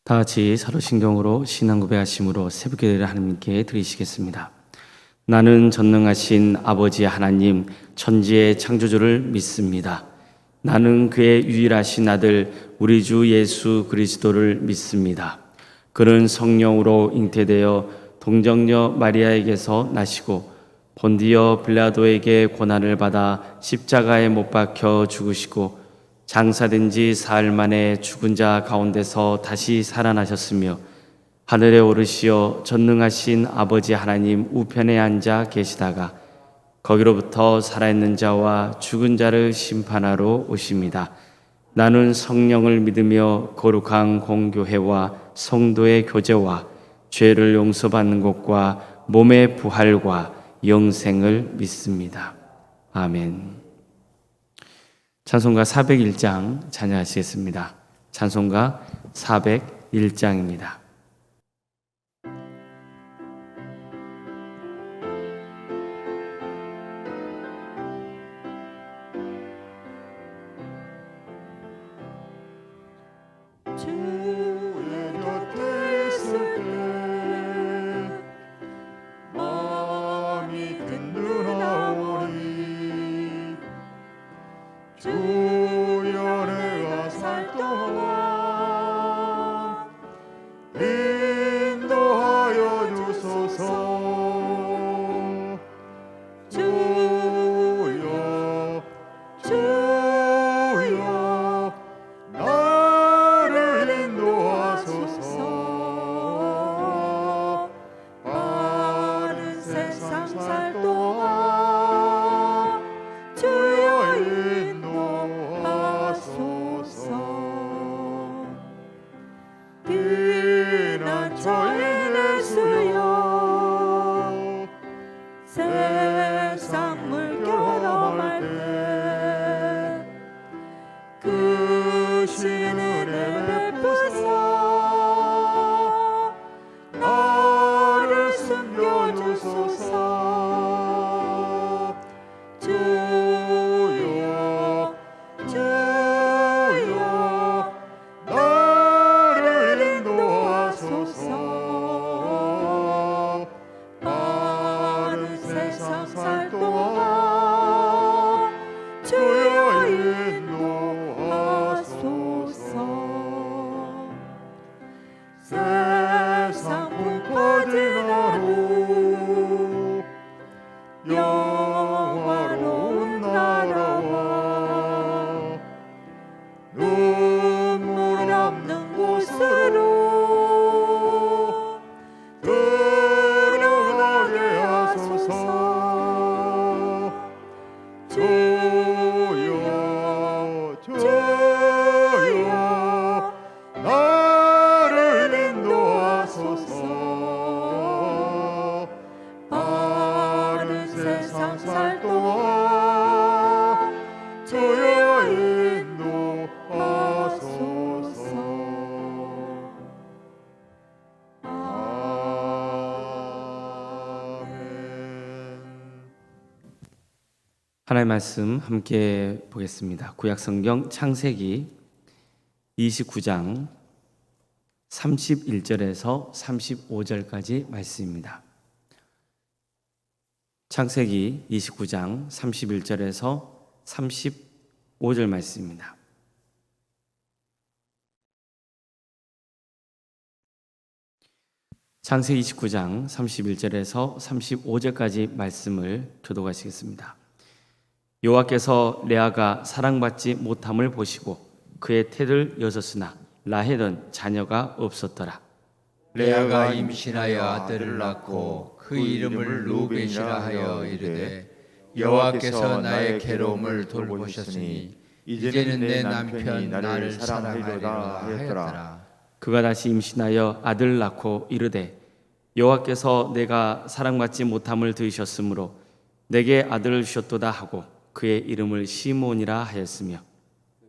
다 같이 서로 신경으로 신앙 고백하심으로 새벽 기도를 하나님께 드리시겠습니다. 나는 전능하신 아버지 하나님 천지의 창조주를 믿습니다. 나는 그의 유일하신 아들 우리 주 예수 그리스도를 믿습니다. 그는 성령으로 잉태되어 동정녀 마리아에게서 나시고 본디어 빌라도에게 고난을 받아 십자가에 못 박혀 죽으시고 장사된 지 사흘 만에 죽은 자 가운데서 다시 살아나셨으며 하늘에 오르시어 전능하신 아버지 하나님 우편에 앉아 계시다가 거기로부터 살아있는 자와 죽은 자를 심판하러 오십니다. 나는 성령을 믿으며 거룩한 공교회와 성도의 교제와 죄를 용서받는 것과 몸의 부활과 영생을 믿습니다. 아멘. 찬송가 401장 찬양하시겠습니다. 찬송가 401장입니다. 주의 곁에 있을 때 마음이 든든하오니 주여 내가 살 동안 인도하여 주소서. 주여 주여 나를 인도하소서. 바른 세상 살 동안 주여 인도하소서. 피난처인 예수여 세상 물결험할 때 그 신은혜 베푸사 나를 숨겨주소서. 주여 주여 나를 인도하소서. 바른 세상 살 동안 주여 인도하소서. 세상 복 퍼진 하루 영화로운 나라와 눈물 없는 곳으로 들어가게 하소서. 주여 주여 나를 인도하소서. 바른 세상 살 동안 주여 인도하소서. 아멘. 하나님의 말씀 함께 보겠습니다. 구약성경 창세기 29장 31절에서 35절까지 말씀입니다. 창세기 29장 31절에서 35절 말씀입니다. 창세기 29장 31절에서 35절까지 말씀을 교독하시겠습니다. 여호와께서 레아가 사랑받지 못함을 보시고 그의 태를 여셨으나 라헬은 자녀가 없었더라. 레아가 임신하여 아들을 낳고 그 이름을 루벤이라 하여 이르되 여호와께서 나의 괴로움을 돌보셨으니 이제는 내 남편 나를 사랑하리라 하였더라. 그가 다시 임신하여 아들을 낳고 이르되 여호와께서 내가 사랑받지 못함을 들으셨으므로 내게 아들을 주셨도다 하고 그의 이름을 시몬이라 하였으며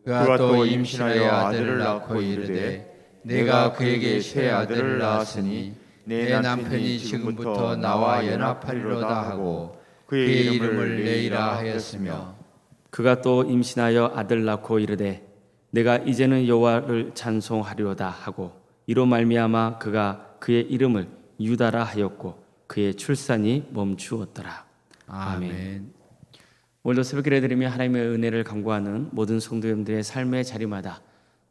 그가 또 임신하여 아들을 낳고 이르되 내가 그에게 새 아들을 낳았으니 내 남편이 지금부터 나와 연합하리로다 하고 그의 이름을 레이라 하였으며 그가 또 임신하여 아들 낳고 이르되 내가 이제는 여호와를 찬송하리로다 하고 이로 말미암아 그가 그의 이름을 유다라 하였고 그의 출산이 멈추었더라. 아멘. 오늘도 새벽 예배드리며 하나님의 은혜를 간구하는 모든 성도님들의 삶의 자리마다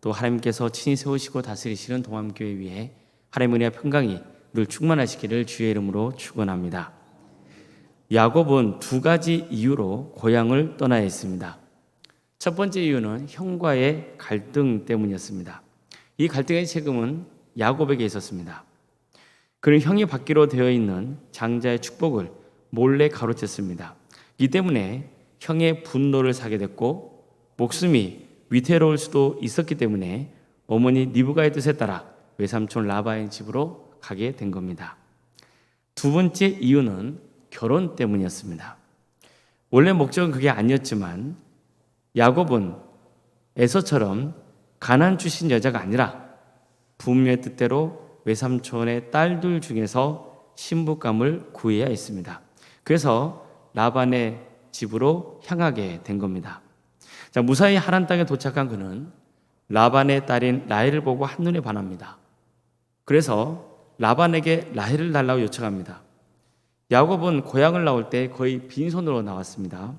또 하나님께서 친히 세우시고 다스리시는 동암교회 위에 하나님의 은혜와 평강이 늘 충만하시기를 주의 이름으로 축원합니다. 야곱은 두 가지 이유로 고향을 떠나야 했습니다. 첫 번째 이유는 형과의 갈등 때문이었습니다. 이 갈등의 책임은 야곱에게 있었습니다. 그는 형이 받기로 되어 있는 장자의 축복을 몰래 가로챘습니다. 이 때문에 형의 분노를 사게 됐고 목숨이 위태로울 수도 있었기 때문에 어머니 리브가의 뜻에 따라 외삼촌 라반의 집으로 가게 된 겁니다. 두 번째 이유는 결혼 때문이었습니다. 원래 목적은 그게 아니었지만 야곱은 에서처럼 가나안 출신 여자가 아니라 부모의 뜻대로 외삼촌의 딸들 중에서 신부감을 구해야 했습니다. 그래서 라반의 집으로 향하게 된 겁니다. 자, 무사히 하란 땅에 도착한 그는 라반의 딸인 라헬을 보고 한눈에 반합니다. 그래서 라반에게 라헬을 달라고 요청합니다. 야곱은 고향을 나올 때 거의 빈손으로 나왔습니다.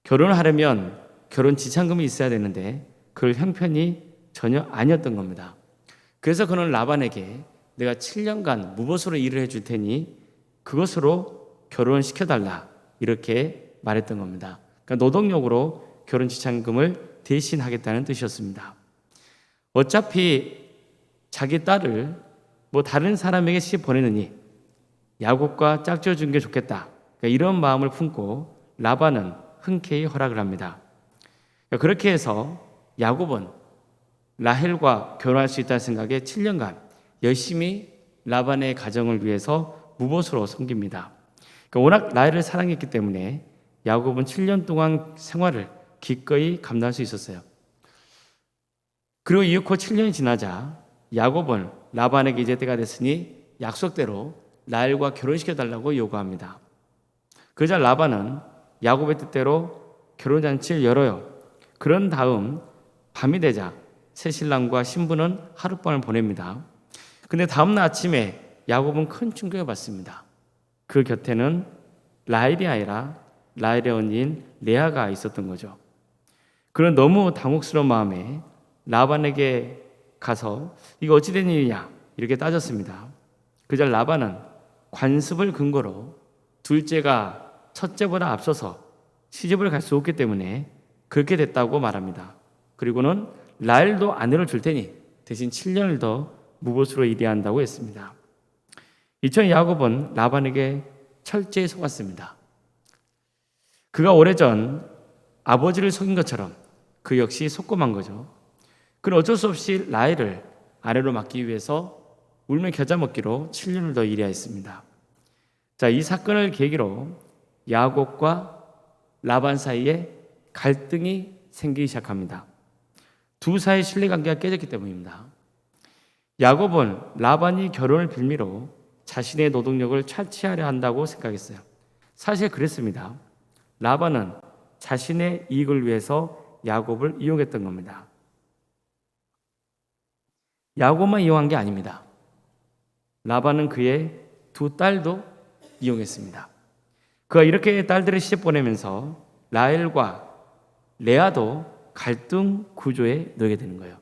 결혼을 하려면 결혼 지참금이 있어야 되는데 그럴 형편이 전혀 아니었던 겁니다. 그래서 그는 라반에게 내가 7년간 무보수로 일을 해줄 테니 그것으로 결혼을 시켜달라 이렇게 말했던 겁니다. 그러니까 노동력으로 결혼 지참금을 대신하겠다는 뜻이었습니다. 어차피 자기 딸을 다른 사람에게 시집 보내느니 야곱과 짝지어 주는 게 좋겠다. 그러니까 이런 마음을 품고 라반은 흔쾌히 허락을 합니다. 그러니까 그렇게 해서 야곱은 라헬과 결혼할 수 있다는 생각에 7년간 열심히 라반의 가정을 위해서 무보수로 섬깁니다. 그러니까 워낙 라헬을 사랑했기 때문에 야곱은 7년 동안 생활을 기꺼이 감당할 수 있었어요. 그리고 이후 7년이 지나자 야곱은 라반에게 이제 때가 됐으니 약속대로 라헬과 결혼시켜달라고 요구합니다. 그러자 라반은 야곱의 뜻대로 결혼잔치를 열어요. 그런 다음 밤이 되자 새신랑과 신부는 하룻밤을 보냅니다. 근데 다음날 아침에 야곱은 큰 충격을 받습니다. 그 곁에는 라헬이 아니라 라헬의 언니인 레아가 있었던 거죠. 그런 너무 당혹스러운 마음에 라반에게 가서 이거 어찌 된 일이냐 이렇게 따졌습니다. 그자 라반은 관습을 근거로 둘째가 첫째보다 앞서서 시집을 갈 수 없기 때문에 그렇게 됐다고 말합니다. 그리고는 라헬도 아내를 줄 테니 대신 7년을 더 무보수로 일해야 한다고 했습니다. 이처럼 야곱은 라반에게 철저히 속았습니다. 그가 오래전 아버지를 속인 것처럼 그 역시 속고만 거죠. 그는 어쩔 수 없이 라헬을 아내로 맡기 위해서 울며 겨자 먹기로 7년을 더 일해야 했습니다. 자, 이 사건을 계기로 야곱과 라반 사이에 갈등이 생기기 시작합니다. 두 사이의 신뢰관계가 깨졌기 때문입니다. 야곱은 라반이 결혼을 빌미로 자신의 노동력을 착취하려 한다고 생각했어요. 사실 그랬습니다. 라반은 자신의 이익을 위해서 야곱을 이용했던 겁니다. 야곱만 이용한 게 아닙니다. 라반은 그의 두 딸도 이용했습니다. 그가 이렇게 딸들을 시집 보내면서 라헬과 레아도 갈등 구조에 놓이게 되는 거예요.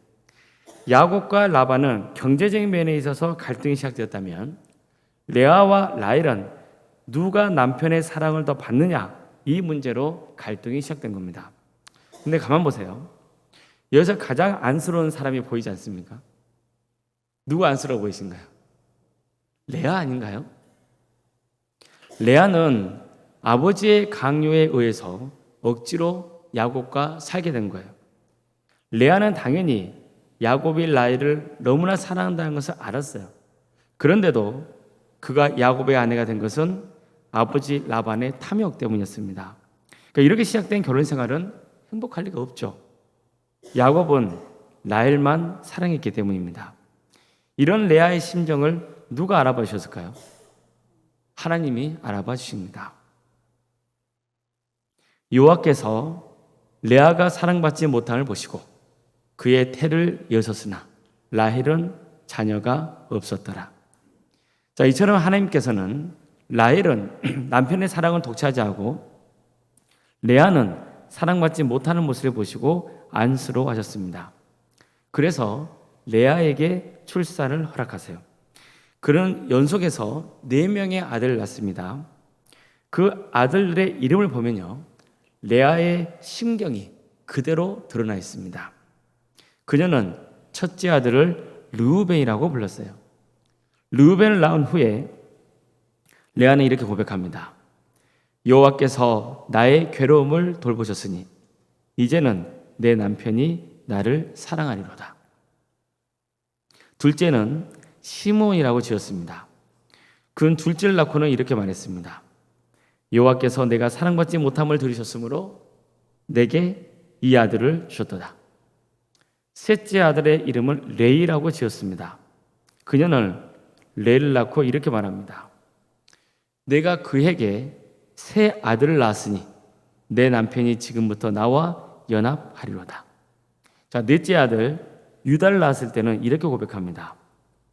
야곱과 라반은 경제적인 면에 있어서 갈등이 시작되었다면 레아와 라헬은 누가 남편의 사랑을 더 받느냐 이 문제로 갈등이 시작된 겁니다. 근데 가만 보세요. 여기서 가장 안쓰러운 사람이 보이지 않습니까? 누가 안쓰러워 보이신가요? 레아 아닌가요? 레아는 아버지의 강요에 의해서 억지로 야곱과 살게 된 거예요. 레아는 당연히 야곱이 라헬을 너무나 사랑한다는 것을 알았어요. 그런데도 그가 야곱의 아내가 된 것은 아버지 라반의 탐욕 때문이었습니다. 그러니까 이렇게 시작된 결혼 생활은 행복할 리가 없죠. 야곱은 라헬만 사랑했기 때문입니다. 이런 레아의 심정을 누가 알아봐 주셨을까요? 하나님이 알아봐 주십니다. 여호와께서 레아가 사랑받지 못함을 보시고 그의 태를 여셨으나 라헬은 자녀가 없었더라. 자, 이처럼 하나님께서는 라헬은 남편의 사랑을 독차지하고 레아는 사랑받지 못하는 모습을 보시고 안쓰러워하셨습니다. 그래서 레아에게 출산을 허락하세요. 그는 연속해서 4명의 아들을 낳습니다. 그 아들들의 이름을 보면요, 레아의 심경이 그대로 드러나 있습니다. 그녀는 첫째 아들을 르우벤이라고 불렀어요. 르우벤을 낳은 후에 레아는 이렇게 고백합니다. 여호와께서 나의 괴로움을 돌보셨으니 이제는 내 남편이 나를 사랑하리로다. 둘째는 시몬이라고 지었습니다. 그는 둘째를 낳고는 이렇게 말했습니다. 여호와께서 내가 사랑받지 못함을 들으셨으므로 내게 이 아들을 주셨도다. 셋째 아들의 이름을 레이라고 지었습니다. 그녀는 레를 낳고 이렇게 말합니다. 내가 그에게 새 아들을 낳았으니 내 남편이 지금부터 나와 연합하리로다. 자, 넷째 아들 유다를 낳았을 때는 이렇게 고백합니다.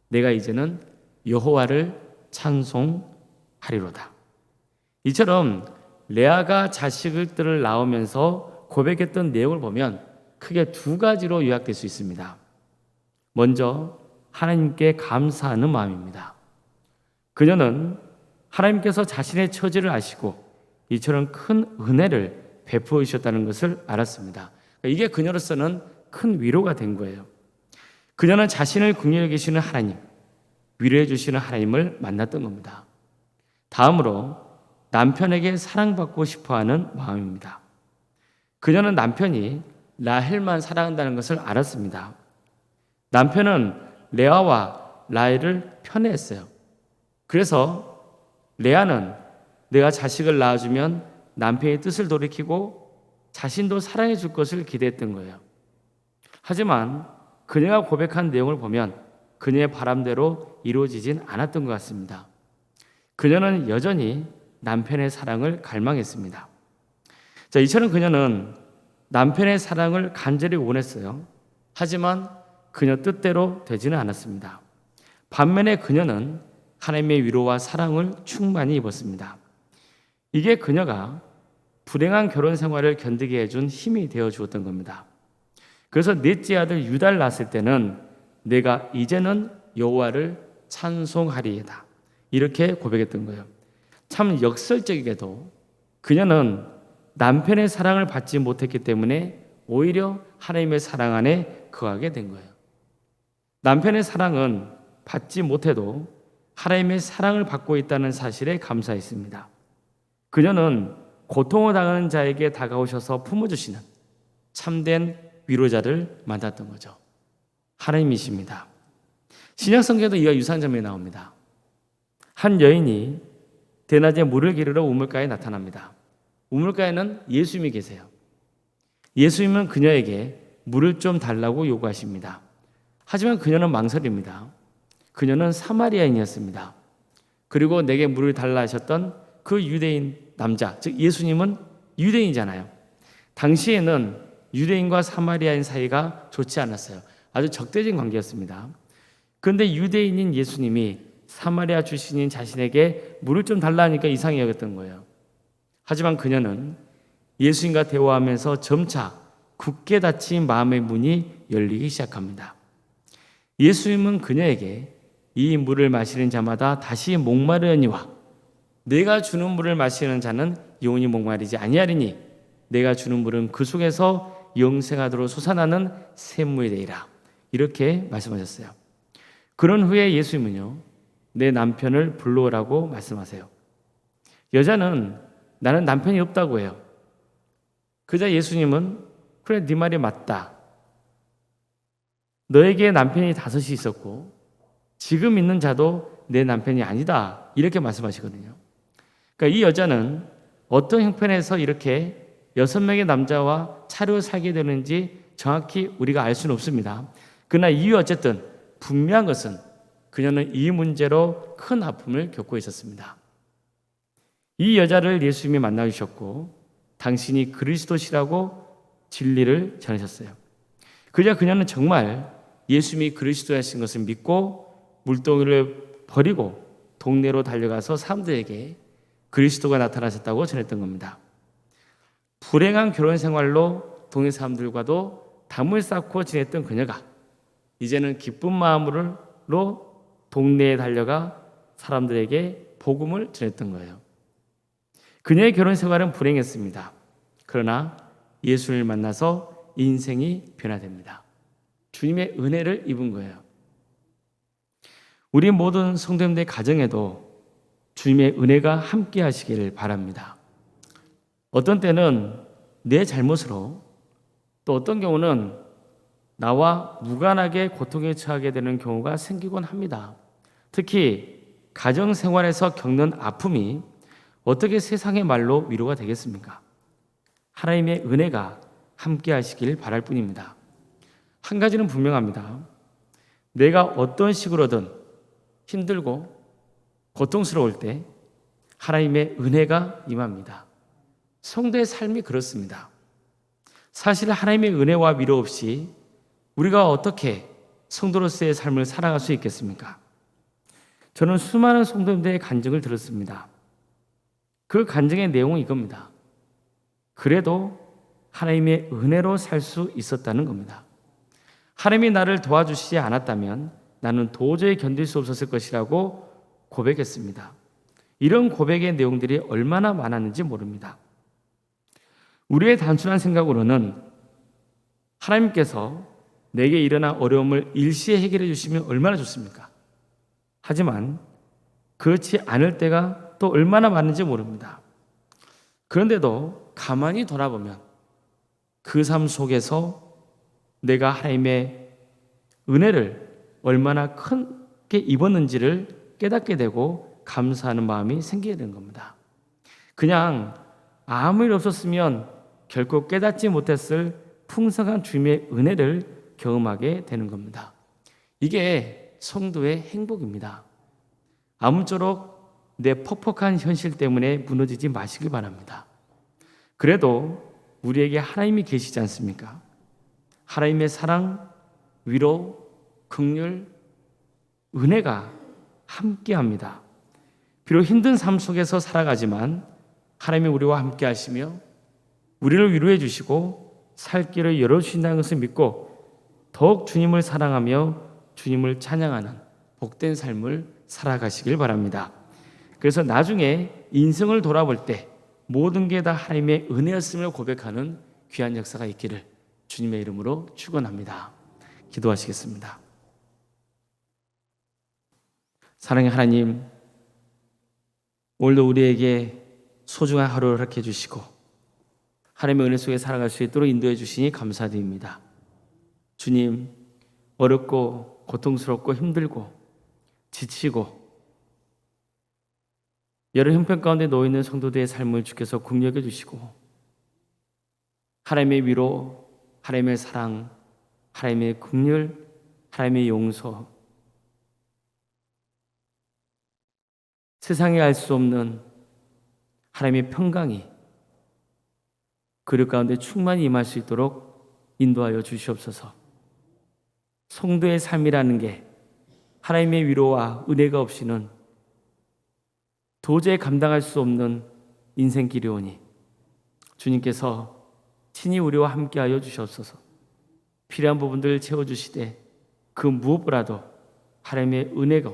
내가 이제는 여호와를 찬송하리로다. 이처럼 레아가 자식들을 낳으면서 고백했던 내용을 보면 크게 2가지로 요약될 수 있습니다. 먼저 하나님께 감사하는 마음입니다. 그녀는 하나님께서 자신의 처지를 아시고 이처럼 큰 은혜를 베풀어 주셨다는 것을 알았습니다. 이게 그녀로서는 큰 위로가 된 거예요. 그녀는 자신을 긍휼히 여기시는 하나님, 위로해 주시는 하나님을 만났던 겁니다. 다음으로 남편에게 사랑받고 싶어하는 마음입니다. 그녀는 남편이 라헬만 사랑한다는 것을 알았습니다. 남편은 레아와 라헬을 편애했어요. 그래서 레아는 내가 자식을 낳아주면 남편의 뜻을 돌이키고 자신도 사랑해 줄 것을 기대했던 거예요. 하지만 그녀가 고백한 내용을 보면 그녀의 바람대로 이루어지진 않았던 것 같습니다. 그녀는 여전히 남편의 사랑을 갈망했습니다. 자, 이처럼 그녀는 남편의 사랑을 간절히 원했어요. 하지만 그녀 뜻대로 되지는 않았습니다. 반면에 그녀는 하나님의 위로와 사랑을 충만히 입었습니다. 이게 그녀가 불행한 결혼 생활을 견디게 해준 힘이 되어 주었던 겁니다. 그래서 넷째 아들 유다를 낳았을 때는 내가 이제는 여호와를 찬송하리이다, 이렇게 고백했던 거예요. 참 역설적이게도 그녀는 남편의 사랑을 받지 못했기 때문에 오히려 하나님의 사랑 안에 거하게 된 거예요. 남편의 사랑은 받지 못해도 하나님의 사랑을 받고 있다는 사실에 감사했습니다. 그녀는 고통을 당하는 자에게 다가오셔서 품어주시는 참된 위로자를 만났던 거죠. 하나님이십니다. 신약 성경에도 이와 유사한 장면이 나옵니다. 한 여인이 대낮에 물을 기르러 우물가에 나타납니다. 우물가에는 예수님이 계세요. 예수님은 그녀에게 물을 좀 달라고 요구하십니다. 하지만 그녀는 망설입니다. 그녀는 사마리아인이었습니다. 그리고 내게 물을 달라 하셨던 그 유대인 남자, 즉 예수님은 유대인이잖아요. 당시에는 유대인과 사마리아인 사이가 좋지 않았어요. 아주 적대적인 관계였습니다. 그런데 유대인인 예수님이 사마리아 출신인 자신에게 물을 좀 달라 하니까 이상히 여겼던 거예요. 하지만 그녀는 예수님과 대화하면서 점차 굳게 닫힌 마음의 문이 열리기 시작합니다. 예수님은 그녀에게 이 물을 마시는 자마다 다시 목마르니와 내가 주는 물을 마시는 자는 영원히 목마르지 아니하리니 내가 주는 물은 그 속에서 영생하도록 솟아나는 샘물이 되리라, 이렇게 말씀하셨어요. 그런 후에 예수님은요, 내 남편을 불러오라고 말씀하세요. 여자는 나는 남편이 없다고 해요. 그자 예수님은 그래, 네 말이 맞다. 너에게 남편이 5이 있었고 지금 있는 자도 내 남편이 아니다, 이렇게 말씀하시거든요. 그러니까 이 여자는 어떤 형편에서 이렇게 6명의 남자와 차려 살게 되는지 정확히 우리가 알 수는 없습니다. 그러나 이유 어쨌든 분명한 것은 그녀는 이 문제로 큰 아픔을 겪고 있었습니다. 이 여자를 예수님이 만나 주셨고 당신이 그리스도시라고 진리를 전하셨어요. 그러자 그녀는 정말 예수님이 그리스도이신 것을 믿고 물동이를 버리고 동네로 달려가서 사람들에게 그리스도가 나타나셨다고 전했던 겁니다. 불행한 결혼 생활로 동네 사람들과도 담을 쌓고 지냈던 그녀가 이제는 기쁜 마음으로 동네에 달려가 사람들에게 복음을 전했던 거예요. 그녀의 결혼 생활은 불행했습니다. 그러나 예수를 만나서 인생이 변화됩니다. 주님의 은혜를 입은 거예요. 우리 모든 성도님들의 가정에도 주님의 은혜가 함께 하시기를 바랍니다. 어떤 때는 내 잘못으로, 또 어떤 경우는 나와 무관하게 고통에 처하게 되는 경우가 생기곤 합니다. 특히 가정생활에서 겪는 아픔이 어떻게 세상의 말로 위로가 되겠습니까? 하나님의 은혜가 함께 하시길 바랄 뿐입니다. 한 가지는 분명합니다. 내가 어떤 식으로든 힘들고 고통스러울 때 하나님의 은혜가 임합니다. 성도의 삶이 그렇습니다. 사실 하나님의 은혜와 위로 없이 우리가 어떻게 성도로서의 삶을 살아갈 수 있겠습니까? 저는 수많은 성도님들의 간증을 들었습니다. 그 간증의 내용은 이겁니다. 그래도 하나님의 은혜로 살 수 있었다는 겁니다. 하나님이 나를 도와주시지 않았다면 나는 도저히 견딜 수 없었을 것이라고 고백했습니다. 이런 고백의 내용들이 얼마나 많았는지 모릅니다. 우리의 단순한 생각으로는 하나님께서 내게 일어난 어려움을 일시에 해결해 주시면 얼마나 좋습니까? 하지만 그렇지 않을 때가 또 얼마나 많은지 모릅니다. 그런데도 가만히 돌아보면 그 삶 속에서 내가 하나님의 은혜를 얼마나 크게 입었는지를 깨닫게 되고 감사하는 마음이 생기게 되는 겁니다. 그냥 아무 일 없었으면 결코 깨닫지 못했을 풍성한 주님의 은혜를 경험하게 되는 겁니다. 이게 성도의 행복입니다. 아무쪼록 내 퍽퍽한 현실 때문에 무너지지 마시길 바랍니다. 그래도 우리에게 하나님이 계시지 않습니까? 하나님의 사랑, 위로, 긍휼, 은혜가 함께합니다. 비록 힘든 삶 속에서 살아가지만 하나님이 우리와 함께 하시며 우리를 위로해 주시고 살 길을 열어주신다는 것을 믿고 더욱 주님을 사랑하며 주님을 찬양하는 복된 삶을 살아가시길 바랍니다. 그래서 나중에 인생을 돌아볼 때 모든 게 다 하나님의 은혜였음을 고백하는 귀한 역사가 있기를 주님의 이름으로 축원합니다. 기도하시겠습니다. 사랑의 하나님, 오늘도 우리에게 소중한 하루를 허락해 주시고 하나님의 은혜 속에 살아갈 수 있도록 인도해 주시니 감사드립니다. 주님, 어렵고 고통스럽고 힘들고 지치고 여러 형편 가운데 놓여있는 성도들의 삶을 주께서 긍휼해 주시고 하나님의 위로, 하나님의 사랑, 하나님의 긍휼, 하나님의 용서, 세상에 알 수 없는 하나님의 평강이 그릇 가운데 충만히 임할 수 있도록 인도하여 주시옵소서. 성도의 삶이라는 게 하나님의 위로와 은혜가 없이는 도저히 감당할 수 없는 인생길이 오니 주님께서 친히 우리와 함께하여 주시옵소서. 필요한 부분들을 채워주시되 그 무엇보다도 하나님의 은혜가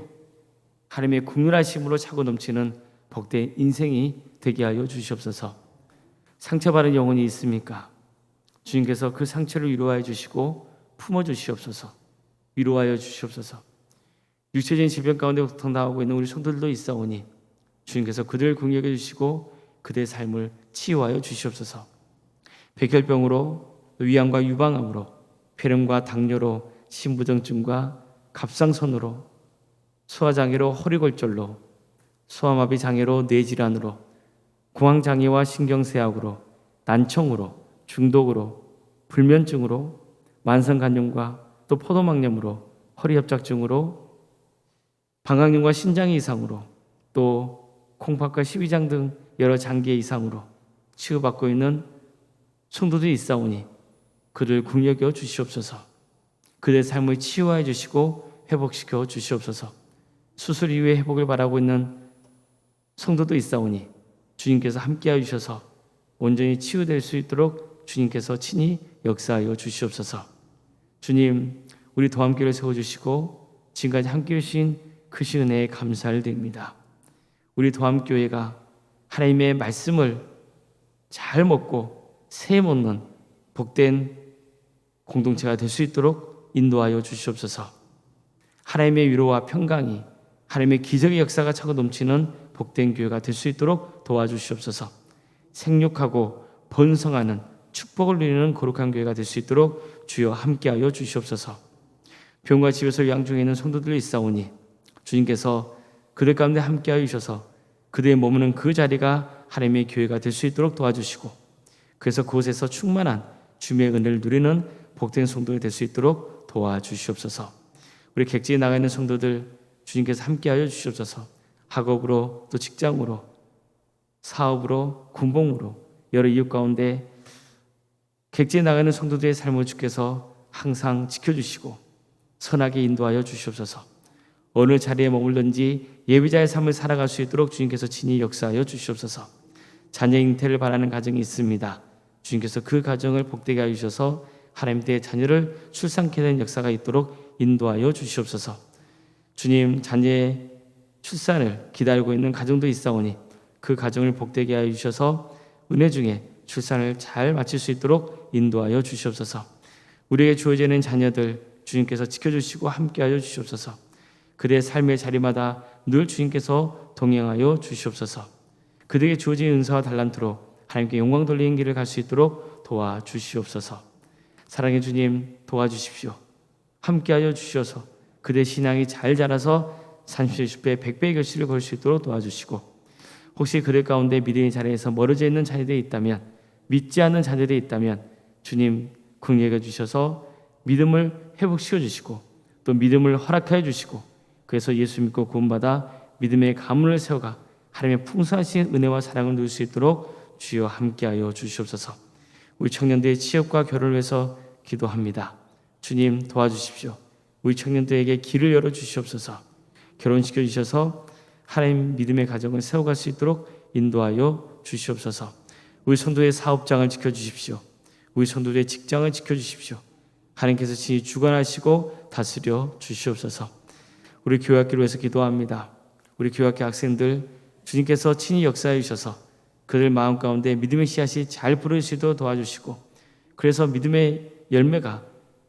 하나님의 긍휼하심으로 차고 넘치는 복된 인생이 되게 하여 주시옵소서. 상처받은 영혼이 있습니까? 주님께서 그 상처를 위로하여 주시고 품어주시옵소서. 위로하여 주시옵소서. 육체적인 질병 가운데 고통당하고 있는 우리 성도들도 있사오니 주님께서 그들을 긍휼해 주시고 그들의 삶을 치유하여 주시옵소서. 백혈병으로, 위암과 유방암으로, 폐렴과 당뇨로, 신부전증과 갑상선으로, 소화장애로, 허리골절로, 소아마비 장애로, 뇌질환으로, 공황장애와 신경쇠약으로, 난청으로, 중독으로, 불면증으로, 만성간염과 또 포도막염으로, 허리협착증으로, 방광염과 신장 이상으로, 또 콩팥과 시위장 등 여러 장기 이상으로 치유받고 있는 성도들이 있사오니 그를 긍휼히 여겨 주시옵소서. 그들의 삶을 치유하여 주시고 회복시켜 주시옵소서. 수술 이후에 회복을 바라고 있는 성도도 있사오니 주님께서 함께하여 주셔서 온전히 치유될 수 있도록 주님께서 친히 역사하여 주시옵소서. 주님, 우리 도함교회를 세워주시고 지금까지 함께해 주신 크신 은혜에 감사를 드립니다. 우리 도함교회가 하나님의 말씀을 잘 먹고 새 먹는 복된 공동체가 될 수 있도록 인도하여 주시옵소서. 하나님의 위로와 평강이, 하나님의 기적의 역사가 차고 넘치는 복된 교회가 될 수 있도록 도와주시옵소서. 생육하고 번성하는 축복을 누리는 거룩한 교회가 될 수 있도록 주여 함께하여 주시옵소서. 병과 집에서 양중에 있는 성도들이 있사오니 주님께서 그들 가운데 함께하여 주셔서 그들의 머무는 그 자리가 하나님의 교회가 될 수 있도록 도와주시고, 그래서 그곳에서 충만한 주님의 은혜를 누리는 복된 성도가 될 수 있도록 도와주시옵소서. 우리 객지에 나가 있는 성도들 주님께서 함께하여 주시옵소서. 학업으로 또 직장으로 사업으로 군복무로 여러 이웃 가운데 객지에 나가 있는 성도들의 삶을 주께서 항상 지켜주시고 선하게 인도하여 주시옵소서. 어느 자리에 머물든지 예비자의 삶을 살아갈 수 있도록 주님께서 친히 역사하여 주시옵소서. 자녀 잉태를 바라는 가정이 있습니다. 주님께서 그 가정을 복되게 하여 주셔서 하나님의 자녀를 출산케 되는 역사가 있도록 인도하여 주시옵소서. 주님, 자녀의 출산을 기다리고 있는 가정도 있사오니 그 가정을 복되게 하여 주셔서 은혜 중에 출산을 잘 마칠 수 있도록 인도하여 주시옵소서. 우리에게 주어지는 자녀들 주님께서 지켜주시고 함께하여 주시옵소서. 그들의 삶의 자리마다 늘 주님께서 동행하여 주시옵소서. 그들에게 주어진 은사와 달란트로 하나님께 영광 돌리는 길을 갈 수 있도록 도와주시옵소서. 사랑의 주님, 도와주십시오. 함께하여 주셔서 그들의 신앙이 잘 자라서 30배, 60배, 100배의 결실을 걸 수 있도록 도와주시고, 혹시 그들 가운데 믿음의 자리에서 멀어져 있는 자녀들이 있다면, 믿지 않는 자녀들이 있다면 주님 긍휼히 주셔서 믿음을 회복시켜 주시고 또 믿음을 허락하여 주시고, 그래서 예수 믿고 구원받아 믿음의 가문을 세워가 하나님의 풍성하신 은혜와 사랑을 누릴 수 있도록 주여 함께하여 주시옵소서. 우리 청년들의 취업과 결혼을 위해서 기도합니다. 주님 도와주십시오. 우리 청년들에게 길을 열어주시옵소서. 결혼시켜 주셔서 하나님 믿음의 가정을 세워갈 수 있도록 인도하여 주시옵소서. 우리 성도의 사업장을 지켜주십시오. 우리 성도의 직장을 지켜주십시오. 하나님께서 친히 주관하시고 다스려 주시옵소서. 우리 교회학교를 위해서 기도합니다. 우리 교회학교 학생들 주님께서 친히 역사해 주셔서 그들 마음 가운데 믿음의 씨앗이 잘 부러질 수 있도록 도와주시고, 그래서 믿음의 열매가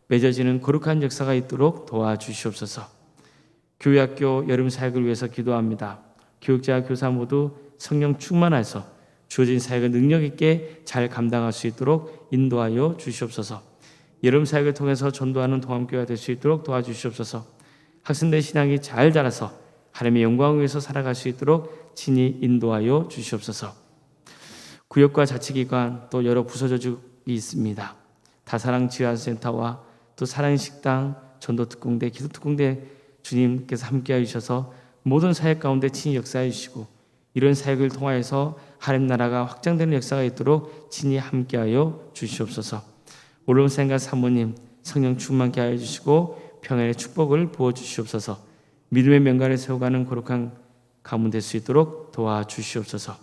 맺어지는 거룩한 역사가 있도록 도와주시옵소서. 교회학교 여름 사역을 위해서 기도합니다. 교육자, 교사 모두 성령 충만해서 주어진 사역을 능력 있게 잘 감당할 수 있도록 인도하여 주시옵소서. 여름 사역을 통해서 전도하는 동암교회가 될 수 있도록 도와주시옵소서. 학생들의 신앙이 잘 자라서 하나님의 영광을 위해서 살아갈 수 있도록 친히 인도하여 주시옵소서. 구역과 자치기관 또 여러 부서조직이 있습니다. 다사랑 지하센터와 또 사랑식당, 전도특공대, 기도특공대 주님께서 함께하여 주셔서 모든 사역 가운데 친히 역사해 주시고, 이런 사역을 통하여서 하나님 나라가 확장되는 역사가 있도록 친히 함께하여 주시옵소서. 올롬생과 사모님 성령 충만케 하여 주시고 평안의 축복을 부어 주시옵소서. 믿음의 명가를 세워가는 거룩한 가문 될 수 있도록 도와주시옵소서.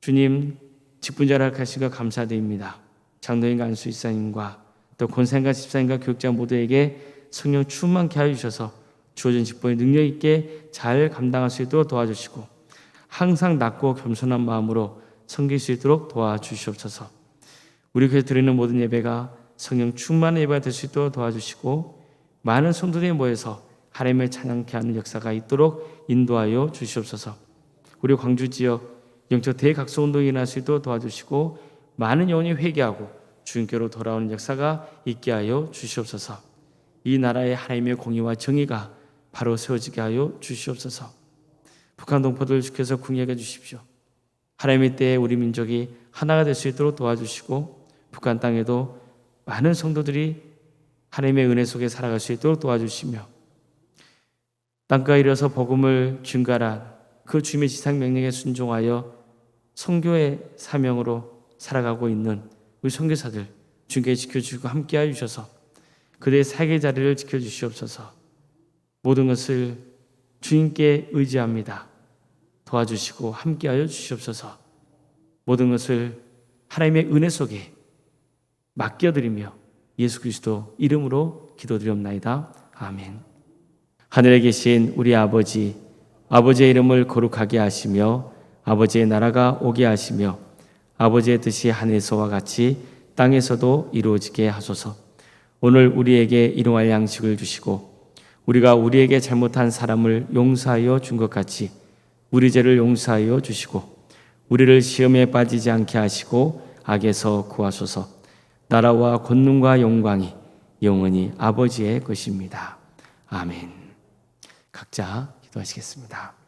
주님, 직분자를 하신 것 감사드립니다. 장로인과 안수 집사님과 또 권사님과 집사님과 교육자 모두에게 성령 충만케 하여 주셔서 주어진 직분을 능력 있게 잘 감당할 수 있도록 도와주시고, 항상 낮고 겸손한 마음으로 섬길 수 있도록 도와주시옵소서. 우리 교회 드리는 모든 예배가 성령 충만한 예배가 될 수 있도록 도와주시고, 많은 성도들이 모여서 하나님을 찬양케 하는 역사가 있도록 인도하여 주시옵소서. 우리 광주 지역 영적 대각소운동이 일어날 수 있도록 도와주시고, 많은 영혼이 회개하고 주님께로 돌아오는 역사가 있게 하여 주시옵소서. 이 나라의 하나님의 공의와 정의가 바로 세워지게 하여 주시옵소서. 북한 동포들 주께서 궁예해 주십시오. 하나님의 때에 우리 민족이 하나가 될 수 있도록 도와주시고, 북한 땅에도 많은 성도들이 하나님의 은혜 속에 살아갈 수 있도록 도와주시며, 땅가에 이르러서 복음을 증가한 그 주님의 지상 명령에 순종하여 선교의 사명으로 살아가고 있는 우리 선교사들 주님께 지켜주시고 함께하여 주셔서 그들의 살게 자리를 지켜주시옵소서. 모든 것을 주님께 의지합니다. 도와주시고 함께하여 주시옵소서. 모든 것을 하나님의 은혜 속에 맡겨드리며 예수 그리스도 이름으로 기도드리옵나이다. 아멘. 하늘에 계신 우리 아버지, 아버지의 이름을 거룩하게 하시며 아버지의 나라가 오게 하시며 아버지의 뜻이 하늘에서와 같이 땅에서도 이루어지게 하소서. 오늘 우리에게 일용할 양식을 주시고 우리가 우리에게 잘못한 사람을 용서하여 준 것 같이 우리 죄를 용서하여 주시고 우리를 시험에 빠지지 않게 하시고 악에서 구하소서. 나라와 권능과 영광이 영원히 아버지의 것입니다. 아멘. 각자 기도하시겠습니다.